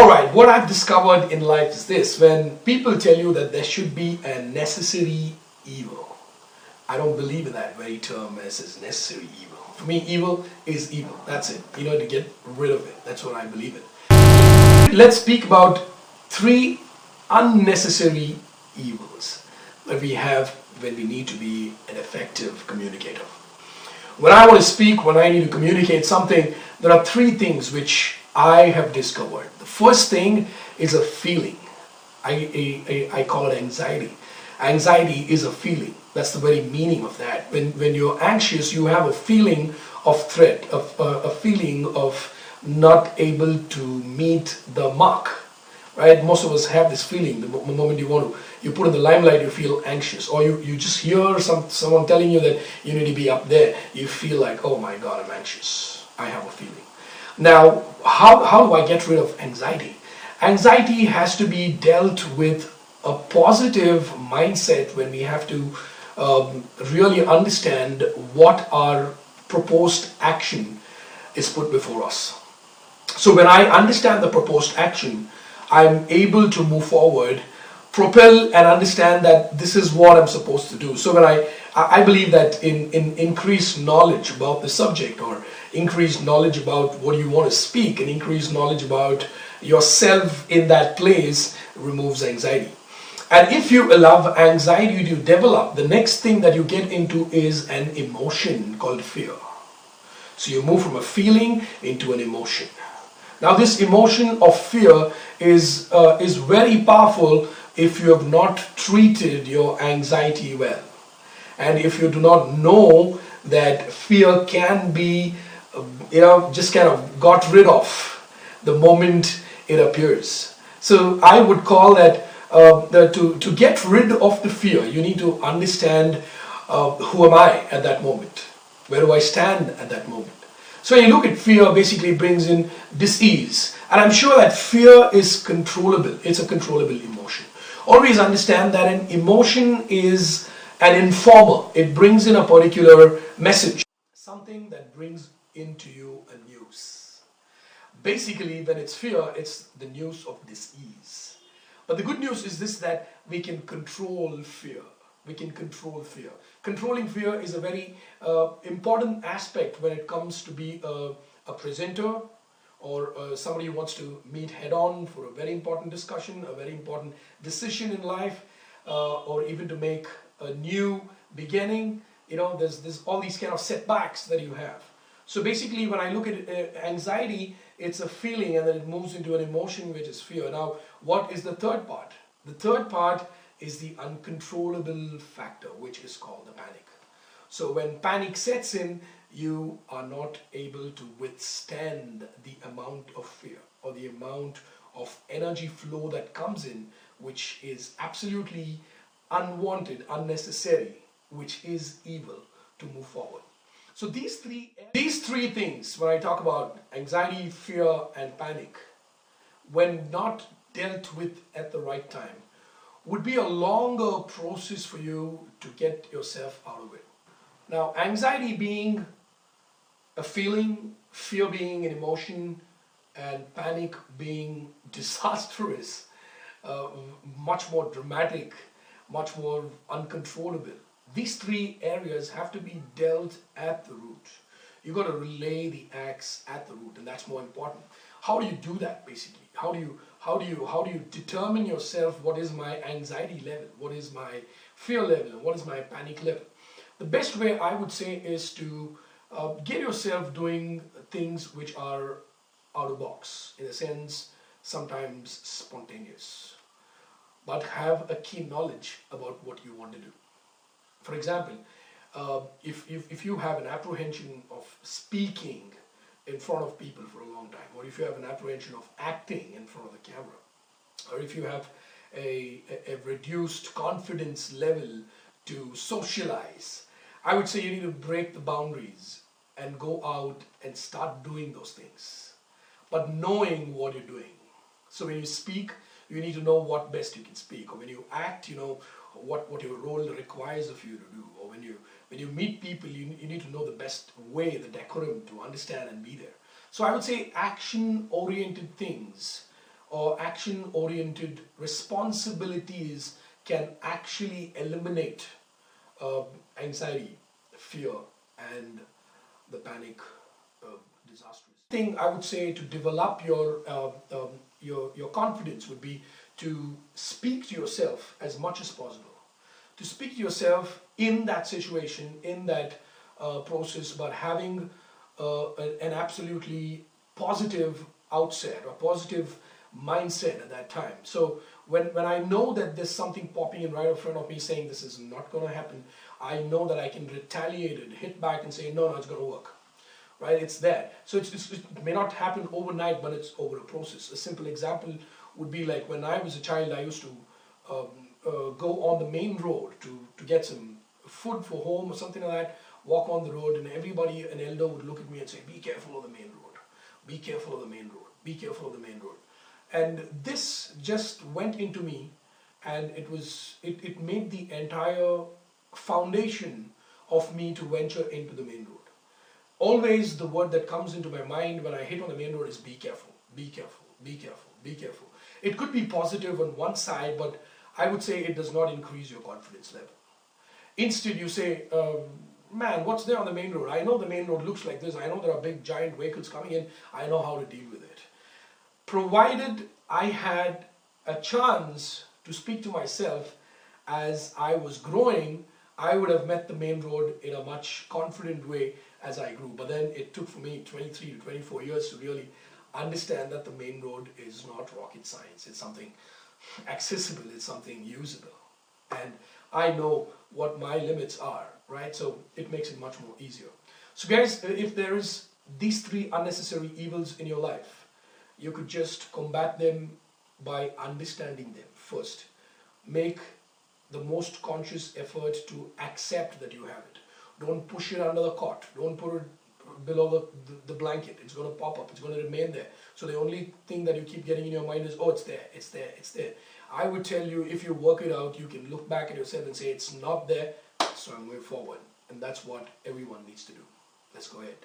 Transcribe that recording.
Alright, what I've discovered in life is this. When people tell you that there should be a necessary evil, I don't believe in that very term as necessary evil. For me, evil is evil. That's it. You know, to get rid of it. That's what I believe in. Let's speak about three unnecessary evils that we have when we need to be an effective communicator. When I want to speak, when I need to communicate something, there are three things which I have discovered. The first thing is a feeling. I call it anxiety. Anxiety is a feeling. That's the very meaning of that. When you're anxious, you have a feeling of threat, a feeling of not able to meet the mark. Right? Most of us have this feeling. The moment you put in the limelight, you feel anxious, or you just hear someone telling you that you need to be up there. You feel like, oh my God, I'm anxious. I have a feeling. Now, how do I get rid of anxiety? Anxiety has to be dealt with a positive mindset when we have to really understand what our proposed action is put before us. So when I understand the proposed action, I'm able to move forward, propel, and understand that this is what I'm supposed to do. So when I believe that in increased knowledge about the subject, or increased knowledge about what you want to speak, and increased knowledge about yourself in that place removes anxiety. And if you allow anxiety to develop, the next thing that you get into is an emotion called fear. So you move from a feeling into an emotion. Now this emotion of fear is very powerful if you have not treated your anxiety well. And if you do not know that fear can be, just kind of got rid of the moment it appears. So I would call that to get rid of the fear, you need to understand who am I at that moment? Where do I stand at that moment? So when you look at fear, basically it brings in dis-ease. And I'm sure that fear is controllable. It's a controllable emotion. Always understand that an emotion is an informer. It brings in a particular message. Something that brings into you a news. Basically, when it's fear, it's the news of dis-ease. But the good news is this, that we can control fear. We can control fear. Controlling fear is a very important aspect when it comes to be a presenter or somebody who wants to meet head-on for a very important discussion, a very important decision in life, or even to make a new beginning. There's all these kind of setbacks that you have. So basically, when I look at anxiety, it's a feeling, and then it moves into an emotion, which is fear. Now, what is the third part? The third part is the uncontrollable factor, which is called the panic. So when panic sets in, you are not able to withstand the amount of fear or the amount of energy flow that comes in, which is absolutely unwanted, unnecessary, which is evil, to move forward. So these three things, when I talk about anxiety, fear, and panic, when not dealt with at the right time, would be a longer process for you to get yourself out of it. Now, anxiety being a feeling, fear being an emotion, and panic being disastrous, much more dramatic, much more uncontrollable. These three areas have to be dealt at the root. You've got to relay the axe at the root, and that's more important. How do you do that, basically? How do you determine yourself what is my anxiety level, what is my fear level, and what is my panic level? The best way, I would say, is to get yourself doing things which are out of box, in a sense, sometimes spontaneous, but have a keen knowledge about what you want to do. For example, if you have an apprehension of speaking in front of people for a long time, or if you have an apprehension of acting in front of the camera, or if you have a reduced confidence level to socialize, I would say you need to break the boundaries and go out and start doing those things, but knowing what you're doing. So when you speak, you need to know what best you can speak, or when you act, you know what your role requires of you to do, or when you meet people, you need to know the best way, the decorum to understand and be there. So I would say action-oriented things or action-oriented responsibilities can actually eliminate anxiety, fear, and the panic disastrous. Thing I would say to develop your confidence would be to speak to yourself as much as possible. To speak to yourself in that situation, in that process, but having an absolutely positive outset or positive mindset at that time. So when I know that there's something popping in right in front of me saying this is not going to happen, I know that I can retaliate it, hit back and say, no, it's going to work. Right? It's there. So it may not happen overnight, but it's over a process. A simple example would be like when I was a child, I used to go on the main road to get some food for home or something like that, walk on the road, and everybody, an elder would look at me and say, be careful of the main road, be careful of the main road, be careful of the main road. And this just went into me, and it made the entire foundation of me to venture into the main road. Always the word that comes into my mind when I hit on the main road is be careful, be careful, be careful, be careful. It could be positive on one side, but I would say it does not increase your confidence level. Instead, you say, man, what's there on the main road? I know the main road looks like this. I know there are big giant vehicles coming in. I know how to deal with it. Provided I had a chance to speak to myself as I was growing, I would have met the main road in a much confident way as I grew. But then it took for me 23 to 24 years to really understand that the main road is not rocket science. It's something accessible, it's something usable. And I know what my limits are, right? So it makes it much more easier. So guys, if there is these three unnecessary evils in your life, you could just combat them by understanding them first. Make the most conscious effort to accept that you have it. Don't push it under the cot. Don't put it below the blanket. It's going to pop up. It's going to remain there. So the only thing that you keep getting in your mind is, oh, it's there, it's there, it's there. I would tell you, if you work it out, you can look back at yourself and say, it's not there, so I'm moving forward. And that's what everyone needs to do. Let's go ahead.